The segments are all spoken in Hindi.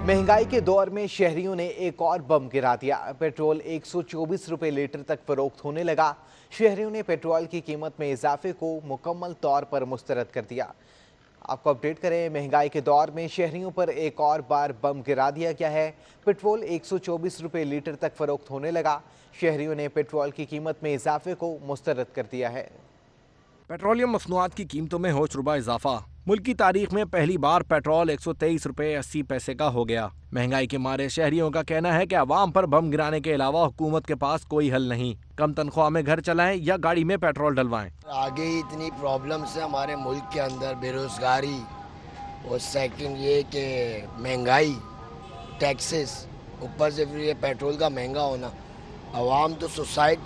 महंगाई के दौर में शहरियों ने एक और बम गिरा दिया। पेट्रोल 124 रुपए लीटर तक फरोख्त होने लगा। शहरियों ने पेट्रोल की कीमत में इजाफे को मुकम्मल तौर पर मुस्तरद कर दिया। आपको अपडेट करें, महंगाई के दौर में शहरियों पर एक और बार बम गिरा दिया गया है। पेट्रोल 124 रुपए लीटर तक फरोख्त होने लगा। शहरियों ने पेट्रोल की कीमत में इजाफे को मुस्तरद कर दिया है। पेट्रोलियम मसनूआत की कीमतों में होशरुबा इजाफा। मुल्क की तारीख में पहली बार पेट्रोल 123 रुपए 80 पैसे का हो गया। महंगाई के मारे शहरियों का कहना है कि आवाम पर बम गिराने के अलावा हुकूमत के पास कोई हल नहीं। कम तनख्वाह में घर चलाएं या गाड़ी में पेट्रोल डलवाएं। आगे ही इतनी प्रॉब्लम्स है हमारे मुल्क के अंदर, बेरोजगारी और सेकंड ये कि महंगाई, टैक्सेस, ऊपर से फिर ये पेट्रोल का महंगा होना। आवाम तो सुसाइड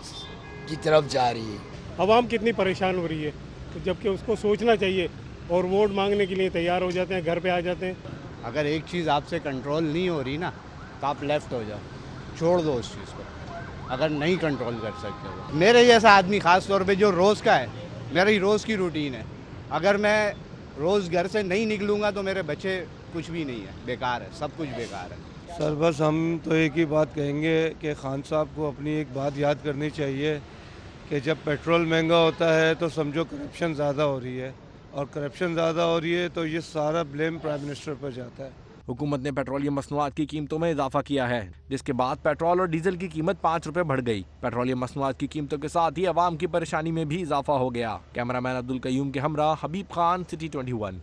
की तरफ जा रही है। आवाम कितनी परेशान हो रही है, तो जबकि उसको सोचना चाहिए और वोट मांगने के लिए तैयार हो जाते हैं, घर पे आ जाते हैं। अगर एक चीज़ आपसे कंट्रोल नहीं हो रही ना तो आप लेफ्ट हो जाओ, छोड़ दो उस चीज़ को। अगर नहीं कंट्रोल कर सकते हो, मेरे जैसा आदमी ख़ास तौर पे जो रोज़ का है, मेरी रोज़ की रूटीन है, अगर मैं रोज़ घर से नहीं निकलूँगा तो मेरे बच्चे कुछ भी नहीं है, बेकार है, सब कुछ बेकार है। सर बस हम तो एक ही बात कहेंगे कि खान साहब को अपनी एक बात याद करनी चाहिए कि जब पेट्रोल महंगा होता है तो समझो करप्शन ज़्यादा हो रही है, और करप्शन ज़्यादा हो रही है तो ये सारा ब्लेम प्राइम मिनिस्टर पर जाता है। हुकूमत ने पेट्रोलियम मसनूआत की कीमतों में इजाफा किया है, जिसके बाद पेट्रोल और डीजल की कीमत 5 रुपए बढ़ गई। पेट्रोलियम मसनूआत की कीमतों के साथ ही आवाम की परेशानी में भी इजाफा हो गया। कैमरामैन अब्दुल कयूम के हमरा हबीब खान, सिटी 21।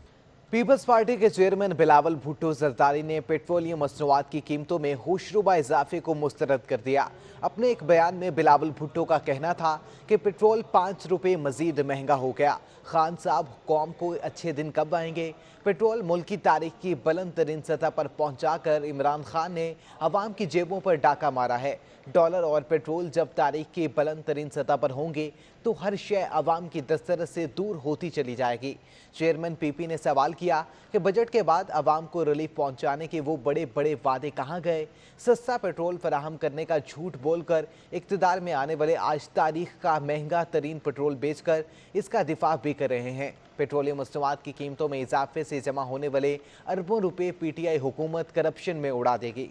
पीपल्स पार्टी के चेयरमैन बिलावल भुट्टो जरदारी ने पेट्रोलियम मसनूआत की कीमतों में होशरुबा इजाफे को मुस्तरद कर दिया। अपने एक बयान में बिलावल भुट्टो का कहना था कि पेट्रोल 5 रुपए मजीद महंगा हो गया। खान साहब, कौम को अच्छे दिन कब आएंगे? पेट्रोल मुल्क की तारीख की बुलंद तरीन सतह पर पहुंचाकर इमरान खान ने अवाम की जेबों पर डाका मारा है। डॉलर और पेट्रोल जब तारीख की बुलंद तरीन सतह पर होंगे तो हर शय अवाम की दस्तरस से दूर होती चली जाएगी। चेयरमैन पीपी ने सवाल किया कि बजट के बाद अवाम को रिलीफ पहुंचाने के वो बड़े बड़े वादे कहाँ गए? सस्ता पेट्रोल फराहम करने का झूठ बोलकर इक़्तिदार में आने वाले आज तारीख का महंगा तरीन पेट्रोल बेचकर इसका दिफा भी कर रहे हैं। पेट्रोलियम मसनूआत की कीमतों में इजाफे से जमा होने वाले अरबों रुपए पीटीआई हुकूमत करप्शन में उड़ा देगी।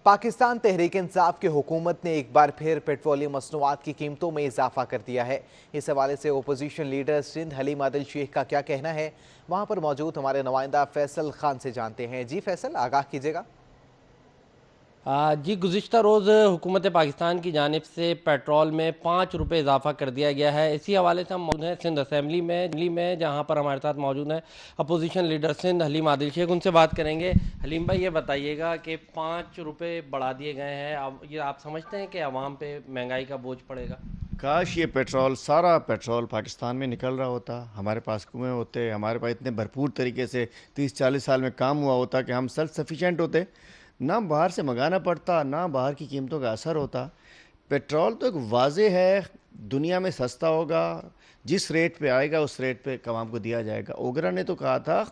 पाकिस्तान तहरीक इंसाफ की हुकूमत ने एक बार फिर पेट्रोलियम मसनूआत की कीमतों में इजाफा कर दिया है। इस हवाले से ओपोजिशन लीडर सिंध हलीम आदिल शेख का क्या कहना है, वहां पर मौजूद हमारे नुमाइंदा फैसल खान से जानते हैं। जी फैसल, आगाह कीजिएगा। जी, गुज़िश्ता रोज़ हुकूमत पाकिस्तान की जानिब से पेट्रोल में 5 रुपये इजाफा कर दिया गया है। इसी हवाले से हम मौजूद हैं सिंध असम्बली में, जहाँ पर हमारे साथ मौजूद हैं अपोजिशन लीडर सिंध हलीम आदिल शेख। उनसे बात करेंगे। हलीम भाई, ये बताइएगा कि 5 रुपये बढ़ा दिए गए हैं, अब ये आप समझते हैं कि आवाम पे महंगाई का बोझ पड़ेगा? काश ये पेट्रोल, सारा पेट्रोल पाकिस्तान में निकल रहा होता, हमारे पास कुएँ होते, हमारे पास इतने भरपूर तरीके से 30-40 साल में काम हुआ होता कि हम सेल्फ सफिशेंट होते, ना बाहर से मंगाना पड़ता, ना बाहर की कीमतों का असर होता। पेट्रोल तो एक वाज़े है, दुनिया में सस्ता होगा, जिस रेट पे आएगा उस रेट पे आवाम को दिया जाएगा। ओगरा ने तो कहा था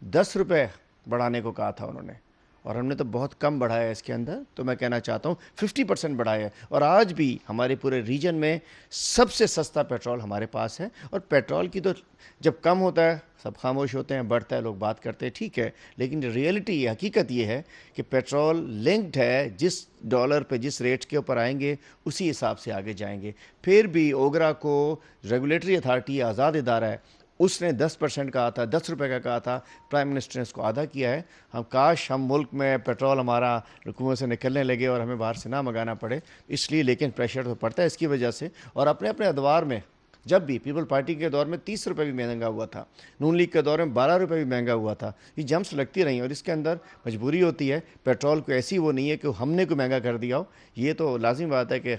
10 रुपये बढ़ाने को कहा था उन्होंने, और हमने तो बहुत कम बढ़ाया है इसके अंदर। तो मैं कहना चाहता हूँ 50% बढ़ाया है, और आज भी हमारे पूरे रीजन में सबसे सस्ता पेट्रोल हमारे पास है। और पेट्रोल की तो जब कम होता है सब खामोश होते हैं, बढ़ता है लोग बात करते हैं, ठीक है, लेकिन रियलिटी, हकीकत ये है कि पेट्रोल लिंक्ड है, जिस डॉलर पे जिस रेट के ऊपर आएंगे उसी हिसाब से आगे जाएंगे। फिर भी ओगरा को रेगुलेटरी अथॉरिटी, आज़ाद इदारा है, उसने 10% कहा था, 10 रुपये का कहा था, प्राइम मिनिस्टर ने इसको आधा किया है। हम काश हम मुल्क में पेट्रोल हमारा कुएं से निकलने लगे और हमें बाहर से ना मंगाना पड़े, इसलिए, लेकिन प्रेशर तो पड़ता है इसकी वजह से। और अपने अपने अदवार में, जब भी पीपल पार्टी के दौर में 30 रुपये भी महंगा हुआ था, नून लीग के दौर में 12 रुपये भी महंगा हुआ था, ये जंप्स लगती रही, और इसके अंदर मजबूरी होती है। पेट्रोल को ऐसी वो नहीं है कि हमने को महंगा कर दिया हो, ये तो लाजिम बात है कि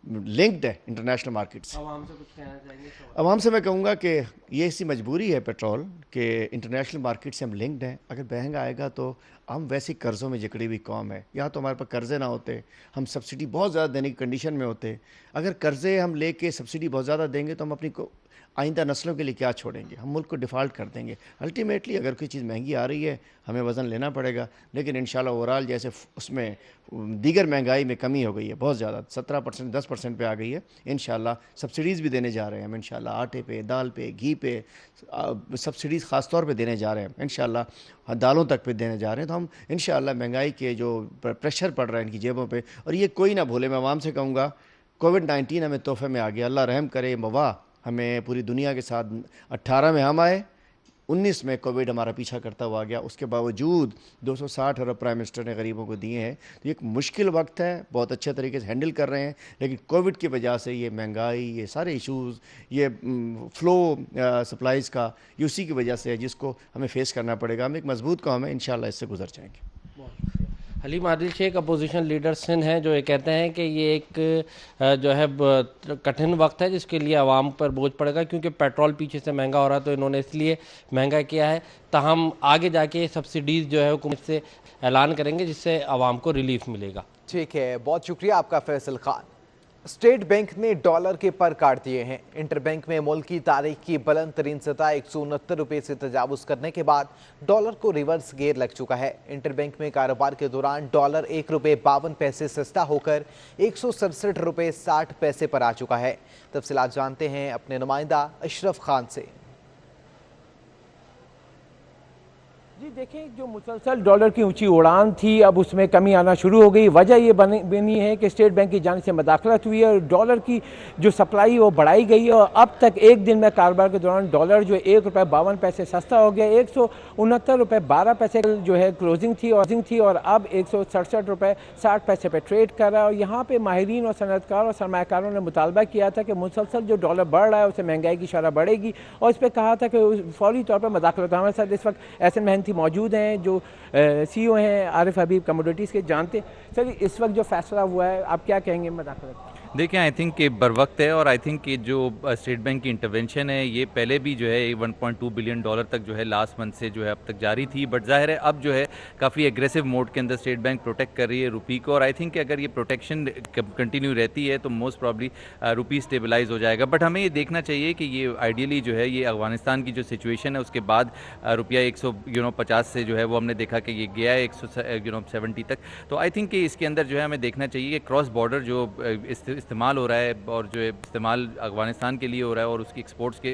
लिंक्ड है इंटरनेशनल मार्केट से। आवाम से कुछ कहना चाहेंगे? आवाम से मैं कहूँगा कि ये ऐसी मजबूरी है पेट्रोल के इंटरनेशनल मार्केट से हम लिंक्ड हैं। अगर महंगा आएगा तो हम वैसे कर्ज़ों में जकड़ी हुई कौम है, या तो हमारे पास कर्ज़े ना होते, हम सब्सिडी बहुत ज़्यादा देने की कंडीशन में होते। अगर कर्ज़े हम लेके सब्सिडी बहुत ज़्यादा देंगे तो हम आइंदा नस्लों के लिए क्या छोड़ेंगे? हम मुल्क को डिफ़ॉल्ट कर देंगे। अल्टीमेटली अगर कोई चीज़ महंगी आ रही है, हमें वज़न लेना पड़ेगा, लेकिन इंशाल्लाह ओवरऑल जैसे उसमें दीगर महंगाई में कमी हो गई है बहुत ज़्यादा, 17% 10% पे आ गई है। इंशाल्लाह सब्सिडीज़ भी देने जा रहे हैं हम, इंशाल्लाह आटे पे, दाल पे, घी पे सब्सिडीज़ ख़ास तौर पे देने जा रहे हैं, इंशाल्लाह दालों तक पे देने जा रहे हैं। तो हम इंशाल्लाह महंगाई के जो प्रेशर पड़ रहा है इनकी जेबों पे, और ये कोई ना भूले, मैं आवाम से कहूँगा कोविड-19 हमें तोहफे में आ गया, अल्लाह रहम करे, वबा हमें पूरी दुनिया के साथ 18 में हम आए, 19 में कोविड हमारा पीछा करता हुआ गया। उसके बावजूद 260 अरब प्राइम मिनिस्टर ने गरीबों को दिए हैं। तो ये एक मुश्किल वक्त है, बहुत अच्छे तरीके से हैंडल कर रहे हैं, लेकिन कोविड की वजह से ये महंगाई, ये सारे इश्यूज़, ये फ़्लो सप्लाईज़ का, ये उसी की वजह से है जिसको हमें फ़ेस करना पड़ेगा। हम एक मजबूत कौम है, इंशाल्लाह इससे गुजर जाएंगे। हलीम आदिल शेख अपोजिशन लीडर सिंध हैं, जो ये कहते हैं कि ये एक जो है कठिन वक्त है जिसके लिए आवाम पर बोझ पड़ेगा, क्योंकि पेट्रोल पीछे से महंगा हो रहा है, तो इन्होंने इसलिए महंगा किया है। ताहम आगे जाके सब्सिडीज़ जो है हुकूमत से ऐलान करेंगे, जिससे आवाम को रिलीफ मिलेगा। ठीक है, बहुत शुक्रिया आपका फैसल खान। स्टेट बैंक ने डॉलर के पर काट दिए हैं। इंटरबैंक में मुल्क की तारीख की बुलंद तरीन सतह 169 रुपये से तजावुज करने के बाद डॉलर को रिवर्स गियर लग चुका है। इंटरबैंक में कारोबार के दौरान डॉलर 1 रुपये 52 पैसे सस्ता होकर 167 रुपये 60 पैसे पर आ चुका है। तफसीलात जानते हैं अपने नुमाइंदा अशरफ खान से। जी देखें, जो मुसलसल डॉलर की ऊंची उड़ान थी, अब उसमें कमी आना शुरू हो गई। वजह ये बनी है कि स्टेट बैंक की जानिब से मदाखलत हुई है और डॉलर की जो सप्लाई वो बढ़ाई गई है, और अब तक एक दिन में कारोबार के दौरान डॉलर जो 1 रुपये 52 पैसे सस्ता हो गया। 169 रुपये 12 पैसे जो है क्लोजिंग थी और अब 167 रुपये 60 पैसे पर ट्रेड कर रहा है। और यहाँ पर माहिरीन और सनअतकार और सरमाकारों ने मुतालबा किया था कि मुसलसल जो डॉलर बढ़ रहा है उससे महंगाई की शरह बढ़ेगी, और इस पर कहा था कि फौरी तौर पर मदाखलत। हमारे साथ इस वक्त एहसन महंती मौजूद हैं जो CEO हैं आरिफ हबीब कमोडिटीज़ के। जानते सर, इस वक्त जो फैसला हुआ है आप क्या कहेंगे मदाखलत? देखिए, आई थिंक कि बर वक्त है, और आई थिंक कि जो स्टेट बैंक की इंटरवेंशन है ये पहले भी जो है 1.2 बिलियन डॉलर तक जो है लास्ट मंथ से जो है अब तक जारी थी, बट जाहिर है अब जो है काफ़ी एग्रेसिव मोड के अंदर स्टेट बैंक प्रोटेक्ट कर रही है रुपी को, और आई थिंक कि अगर ये प्रोटेक्शन कंटिन्यू रहती है तो मोस्ट प्रॉब्ली रुपी स्टेबलाइज हो जाएगा। बट हमें ये देखना चाहिए कि ये आइडियली जो है ये अफगानिस्तान की जो सिचुएशन है उसके बाद रुपया 150 से जो है वो हमने देखा कि ये गया है 170 तक। तो आई थिंक कि इसके अंदर जो है हमें देखना चाहिए कि क्रॉस बॉर्डर जो इस्तेमाल हो रहा है और जो इस्तेमाल अफगानिस्तान के लिए हो रहा है और उसकी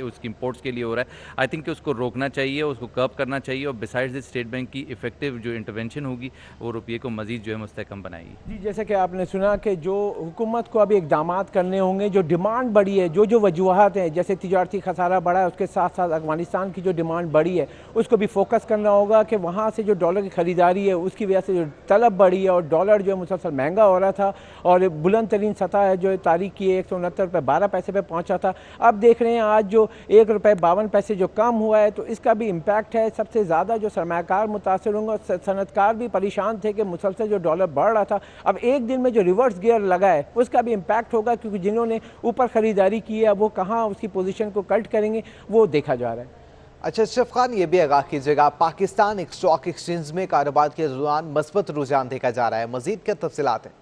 उसकी इंपोर्ट्स के लिए हो रहा है, आई थिंक कि उसको रोकना चाहिए, उसको कर्ब करना चाहिए, और बिसाइड्स दिस स्टेट बैंक की इफेक्टिव जो इंटरवेंशन होगी वो रुपये को मजीद जो है मुस्तहकम बनाएगी। जी, जैसे कि आपने सुना कि जो हुकूमत को अभी इकदाम करने होंगे, जो डिमांड बढ़ी है, जो वजूहत हैं, जैसे तिजारती खसारा बढ़ा है, उसके साथ साथ अफगानिस्तान की जो डिमांड बढ़ी है उसको भी फोकस करना होगा कि वहाँ से जो डॉलर की ख़रीदारी है उसकी वजह से जो तलब बढ़ी है और डॉलर जो है मुसलसल महंगा हो रहा था, और बुलंद तरीन सतह है जो तारीख की 169 रुपये 12 पैसे पे पहुंचा था। अब देख रहे हैं आज जो 1 रुपये 52 पैसे जो कम हुआ है, तो इसका भी इम्पैक्ट है। सबसे ज़्यादा जो सरमायाकार मुतासर होंगे, और सनअतकार भी परेशान थे कि मुसलसल जो डॉलर बढ़ रहा था, अब एक दिन में जो रिवर्स गियर लगा है उसका भी इम्पैक्ट होगा, क्योंकि जिन्होंने ऊपर ख़रीदारी की है वो कहाँ उसकी पोजीशन को कट करेंगे वो देखा जा रहा है। अच्छा अशरफ खान, ये भी आगाह कीजिएगा, पाकिस्तान स्टॉक एक्सचेंज में कारोबार के दौरान मस्बत रुझान देखा जा रहा है, मजीद क्या तफसीलात हैं?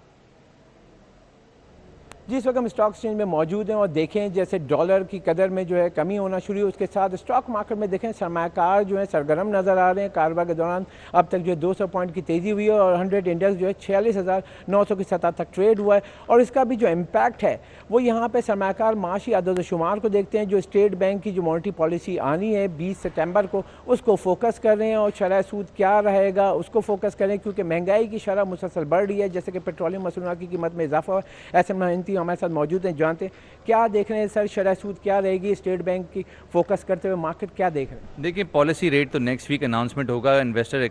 जी, इस वक्त हम स्टॉक एक्सचेंज में मौजूद हैं और देखें जैसे डॉलर की कदर में जो है कमी होना शुरू हुई, उसके साथ स्टॉक मार्केट में देखें सरमायाकार जो है सरगर्म नज़र आ रहे हैं। कारोबार के दौरान अब तक जो है 200 पॉइंट की तेज़ी हुई है और 100 इंडेक्स जो है 46,900 की सतह तक ट्रेड हुआ है। और इसका भी जो इम्पैक्ट है वो यहाँ पर सरमायाकार माशी अदद शुमार को देखते हैं। जो स्टेट बैंक की जो मॉनेटरी पॉलिसी आनी है 20 सितंबर को, उसको फोकस कर रहे हैं, और शरह सूद क्या रहेगा उसको फोकस करें, क्योंकि महंगाई की शरह मुसलसल बढ़ रही है, जैसे कि पेट्रोलियम मसनूआत की कीमत में इजाफा हुआ। ऐसे महंती हमारे साथ मौजूद हैं, जानते हैं क्या देख रहे हैं सर, शरह सूद क्या रहेगी स्टेट बैंक की फोकस करते हुए, मार्केट क्या देख रहे हैं? देखिए, पॉलिसी रेट तो नेक्स्ट वीक अनाउंसमेंट होगा। इन्वेस्टर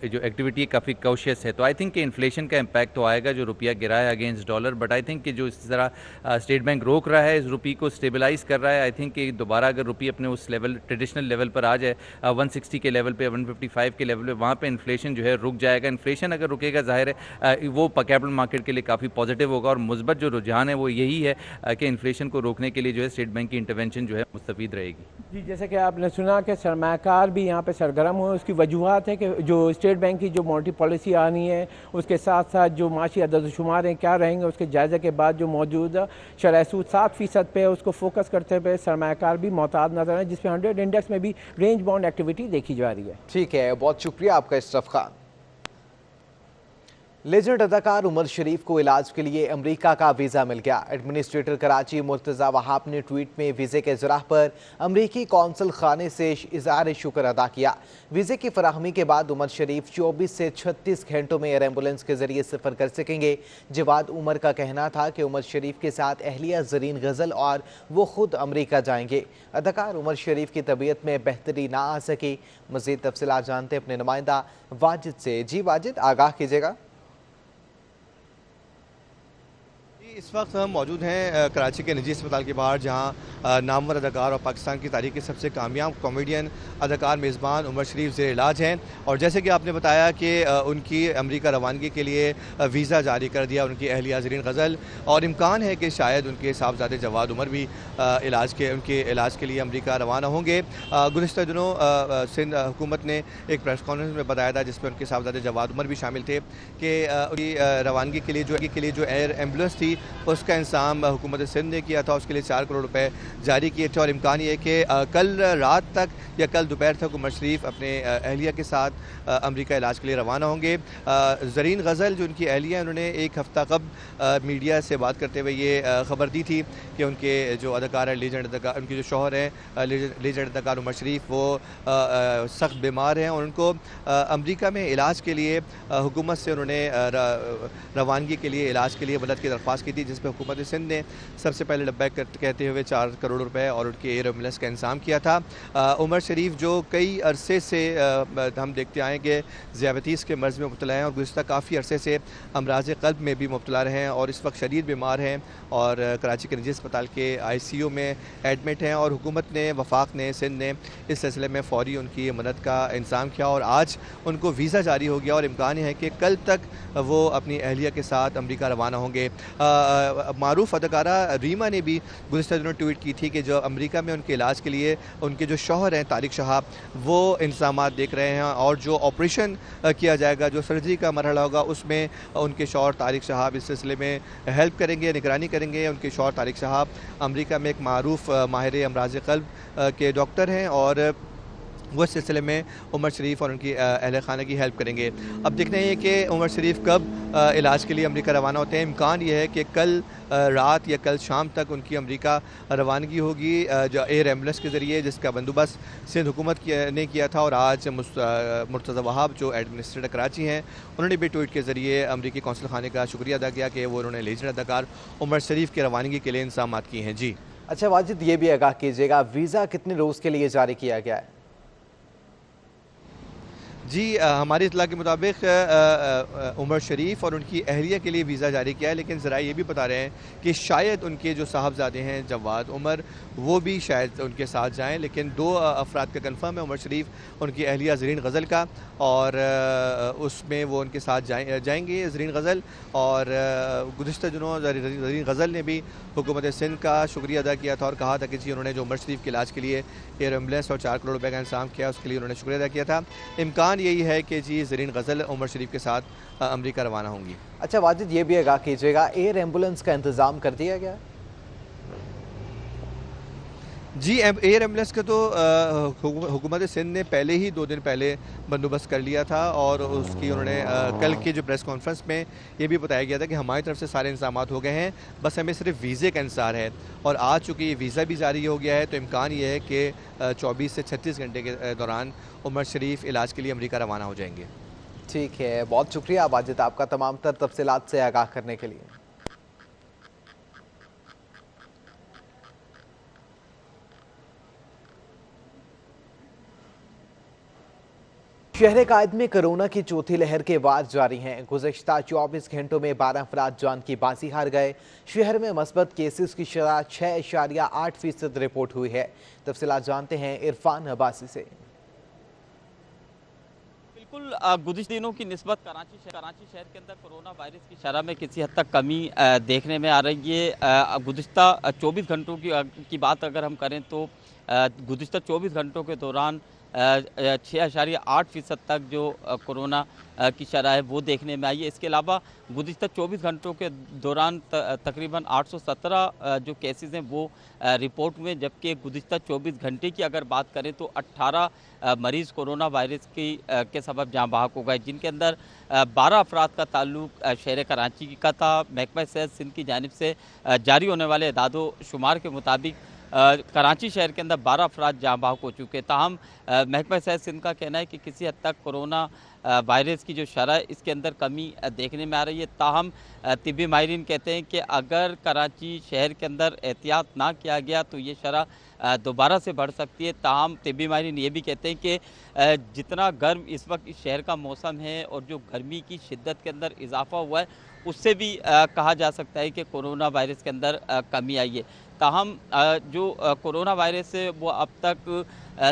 जो एक्टिविटी काफ़ी कॉशियस है, तो आई थिंक कि इन्फ्लेशन का इम्पैक्ट तो आएगा जो रुपया गिरा है against dollar, but I think कि जो इस तरह स्टेट बैंक रोक रहा है, इस रुपये को स्टेबलाइज कर रहा है। आई थिंक कि दोबारा अगर रुपये अपने उस लेवल ट्रेडिशनल लेवल पर आ जाए 160 के लेवल पे, 155 के लेवल पे, वहाँ पे इन्फ्लेशन जो है रुक जाएगा। इन्फ्लेशन अगर रुकेगा, जाहिर है वो कैपिटल मार्केट के लिए काफ़ी पॉजिटिव होगा, और मुस्बत जो रुझान है वो यही है कि इन्फ्लेशन को रोकने के लिए जो है स्टेट बैंक की इंटरवेंशन जो है मुस्तफीद रहेगी। जी, जैसे कि आपने सुना कि सरमाकार भी यहाँ पे सरगर्म हुए, उसकी वजूहत है कि जो स्टेट बैंक की जो मॉनेटरी पॉलिसी आनी है उसके साथ साथ जो माशी अदद-ओ-शुमार हैं क्या रहेंगे, उसके जायजे के बाद जो मौजूदा शरह सूद 7% पे है उसको फोकस करते हुए सरमाकार भी मोहतात नजर है, जिसमें 100 इंडेक्स में भी रेंज बाउंड एक्टिविटी देखी जा रही है। ठीक है, बहुत शुक्रिया आपका इशरफ खान। लेजेंड अदाकार उमर शरीफ को इलाज के लिए अमेरिका का वीज़ा मिल गया। एडमिनिस्ट्रेटर कराची मुर्तज़ा वहाब ने ट्वीट में वीज़े के ज़राह पर अमेरिकी कौंसल खाने से इज़हार शुक्र अदा किया। वीज़े की फराहमी के बाद उमर शरीफ 24 से 36 घंटों में एयर एम्बुलेंस के जरिए सफ़र कर सकेंगे। जवाद उमर का कहना था कि उमर शरीफ के साथ अहलिया ज़रीन गज़ल और वो खुद अमेरिका जाएंगे। अदाकार उमर शरीफ की तबीयत में बेहतरी ना आ सकी। मज़ीद तफसीलात जानते अपने नुमाइंदा वाजिद से। जी वाजिद, आगाह कीजिएगा। इस वक्त हम मौजूद हैं कराची के निजी अस्पताल के बाहर, जहां नामवर अदाकार और पाकिस्तान की तारीख के सबसे कामयाब कॉमेडियन अदाकार मेज़बान उमर शरीफ ज़ेर इलाज हैं। और जैसे कि आपने बताया कि उनकी अमेरिका रवानगी के लिए वीज़ा जारी कर दिया उनकी अहलिया ज़रीन गज़ल, और इम्कान है कि शायद उनके साहबजादे जवाद उमर भी उनके इलाज के लिए अमेरिका रवाना होंगे। गुज़िश्ता दिनों सिंध हुकूमत ने एक प्रेस कॉन्फ्रेंस में बताया था, जिसमें उनके साहबजादे जवाद उमर भी शामिल थे, कि उनकी रवानगी के लिए जो एयर एम्बुलेंस थी उसका इंतजाम हुकूमत सिंध ने किया था। उसके लिए 4 करोड़ रुपए जारी किए थे, और इम्कान ये है कि कल रात तक या कल दोपहर तक उमर शरीफ अपने अहलिया के साथ अमेरिका इलाज के लिए रवाना होंगे। ज़रीन गज़ल जो उनकी अहलिया, उन्होंने एक हफ़्ता कब मीडिया से बात करते हुए ये खबर दी थी कि उनके जो अदाकार है, लेजेंड अदाकार, उनके जो शौहर हैं लेजेंड अदाकार उमर शरीफ, वो सख्त बीमार हैं और उनको अमेरिका में इलाज के लिए हुकूमत से उन्होंने रवानगी के लिए इलाज के लिए मदद की दरख्वास्त की थी, जिस पर हुकूमत सिंध ने सबसे पहले लब्बैक कहते हुए 4 करोड़ रुपए और उनके एयर एम्बुलेंस का इंतजाम किया था। उमर शरीफ जो कई अरसे से हम देखते आए कि ज़ियाबतीस के मर्ज़ में मुब्तला हैं और गुज़िश्ता काफ़ी अरसे से अमराज क़ल्ब में भी मुब्तला रहे हैं और इस वक्त शदीद बीमार हैं और कराची के निजी अस्पताल के ICU में एडमिट हैं। और हुकूमत ने, वफाक ने, सिंध ने इस सिलसिले में फ़ौरी उनकी मदद का इंतज़ाम किया और आज उनको वीज़ा जारी हो गया और इम्कान है कि कल तक वो अपनी अहलिया के साथ अमेरिका रवाना होंगे। मारूफ अदाकारा रीमा ने भी गुज़िश्ता दिनों ट्वीट की थी कि जो अमेरिका में उनके इलाज के लिए उनके जो शौहर हैं तारिक शहाब, वो इंतज़ामात देख रहे हैं और जो ऑपरेशन किया जाएगा, जो सर्जरी का मरहला होगा, उसमें उनके शौहर तारिक शहाब इस सिलसिले में हेल्प करेंगे, निगरानी करेंगे। उनके शौहर तारिक शहाब अमेरिका में एक मारूफ माहिर अमराज क़ल्ब के डॉक्टर हैं और वो इस सिलसिले में उमर शरीफ और उनकी अहल खाना की हेल्प करेंगे। अब देखना है कि उमर शरीफ कब इलाज के लिए अमेरिका रवाना होते हैं। इम्कान ये है कि कल रात या कल शाम तक उनकी अमेरिका रवानगी होगी जो एयर एम्बुलेंस के ज़रिए, जिसका बंदोबस्त सिंध हुकूमत ने किया था। और आज मुर्तज़ा वहाब जो एडमिनिस्ट्रेटर कराची हैं, उन्होंने भी ट्वीट के ज़रिए अमेरिकी कौंसल खाने का शुक्रिया अदा किया कि वो उन्होंने लेजेंड अदाकार उमर शरीफ की रवानगी के लिए इंतजाम किए हैं। जी अच्छा वाजिद, ये भी आगाह कीजिएगा, वीज़ा कितने रोज़ के लिए जारी किया गया है? जी, हमारी इतला के मुताबिक उमर शरीफ और उनकी अहलिया के लिए वीज़ा जारी किया है, लेकिन ज़रा ये भी बता रहे हैं कि शायद उनके जो साहबजादे हैं जवाद उमर, वो भी शायद उनके साथ जाएं। लेकिन 2 अफराद का कंफर्म है, उमर शरीफ, उनकी अहलिया ज़रीन गज़ल का, और उसमें वो उनके साथ जाएंगे ज़रीन गज़ल। और गुज़िश्ता दिनों ज़रीन गज़ल ने भी हुकूमत सिंध का शुक्रिया अदा किया था और कहा था कि जी उन्होंने जो उमर शरीफ के इलाज के लिए एयर एम्बुलेंस और 4 करोड़ रुपये का इंतजाम किया, उसके लिए उन्होंने शुक्रिया अदा किया था। इम्कान यही है कि जी ज़रीन गज़ल उमर शरीफ के साथ अमेरिका रवाना होंगी। अच्छा वाजिद, ये भी आगाह कीजिएगा, एयर एम्बुलेंस का इंतज़ाम कर दिया गया? जी, एयर एम्बुलेंस का तो हुकूमत सिंध ने पहले ही 2 दिन पहले बंदोबस्त कर लिया था और उसकी उन्होंने कल के जो प्रेस कॉन्फ्रेंस में ये भी बताया गया था कि हमारी तरफ से सारे इंतजाम हो गए हैं, बस हमें सिर्फ वीज़े का इंतज़ार है। और आज चूँकि ये वीज़ा भी जारी हो गया है, तो इम्कान ये है कि 24 से 36 घंटे के दौरान उमर शरीफ इलाज के लिए अमेरिका रवाना हो जाएंगे। ठीक है, बहुत शुक्रिया वाजिद आपका तमाम तर तफसीलात से आगाह करने के लिए। शहर कायद में कोरोना की चौथी लहर के वार जारी हैं। गुज़श्ता 24 घंटों में 12 अफराद जान की बाजी हार गए। शहर में मस्बत केसेस की शरह 6.8% रिपोर्ट हुई है। तफसीलात जानते हैं इरफान अब्बासी से। बिल्कुल गुज़िश्ता दिनों की निस्बत कराची शहर के अंदर कोरोना वायरस की शरह में किसी हद तक कमी देखने में आ रही है। गुज़िश्ता 24 घंटों की बात अगर हम करें तो गुज़िश्ता 24 घंटों के दौरान 6.8% तक जो कोरोना की शरह है वो देखने में आई है। इसके अलावा गुज़िश्ता 24 घंटों के दौरान तकरीबन 817 जो केसेस हैं वो रिपोर्ट हुए, जबकि गुज़िश्ता 24 घंटे की अगर बात करें तो 18 मरीज़ कोरोना वायरस के सबब जाँ बहक हो गए, जिनके अंदर 12 अफराद का ताल्लुक शहर कराची का था। महकमा सेहत सिंध की जानिब से जारी होने वाले इदादो शुमार के मुताबिक कराची शहर के अंदर 12 अफराद जाँ बहक हो चुके। ताहम महकमा सेहत सिंध का कहना है कि किसी हद तक कोरोना वायरस की जो शरह इसके अंदर कमी देखने में आ रही है। ताहम तिब्बी माहिरीन कहते हैं कि अगर कराची शहर के अंदर एहतियात ना किया गया तो ये शरह दोबारा से बढ़ सकती है। ताहम तिब्बी माहिरीन ये भी कहते हैं कि जितना गर्म इस वक्त इस शहर का मौसम है और जो गर्मी की शिद्दत के अंदर इजाफा हुआ है उससे भी कहा जा सकता है कि कोरोना वायरस के अंदर कमी आई है। ताहम जो कोरोना वायरस है वो अब तक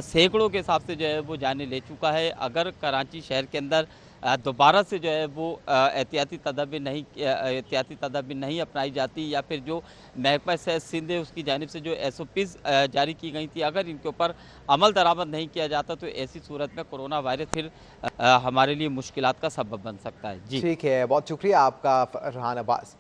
सैकड़ों के हिसाब से जो है वो जाने ले चुका है। अगर कराची शहर के अंदर दोबारा से जो है वो एहतियाती तदाबीर नहीं अपनाई जाती या फिर जो महकमा सेहत सिंध है उसकी जानिब से जो SOPs जारी की गई थी अगर इनके ऊपर अमल दरामद नहीं किया जाता तो ऐसी सूरत में कोरोना वायरस फिर हमारे लिए मुश्किलात का सबब बन सकता है। जी ठीक है, बहुत शुक्रिया आपका फरहान अब्बास।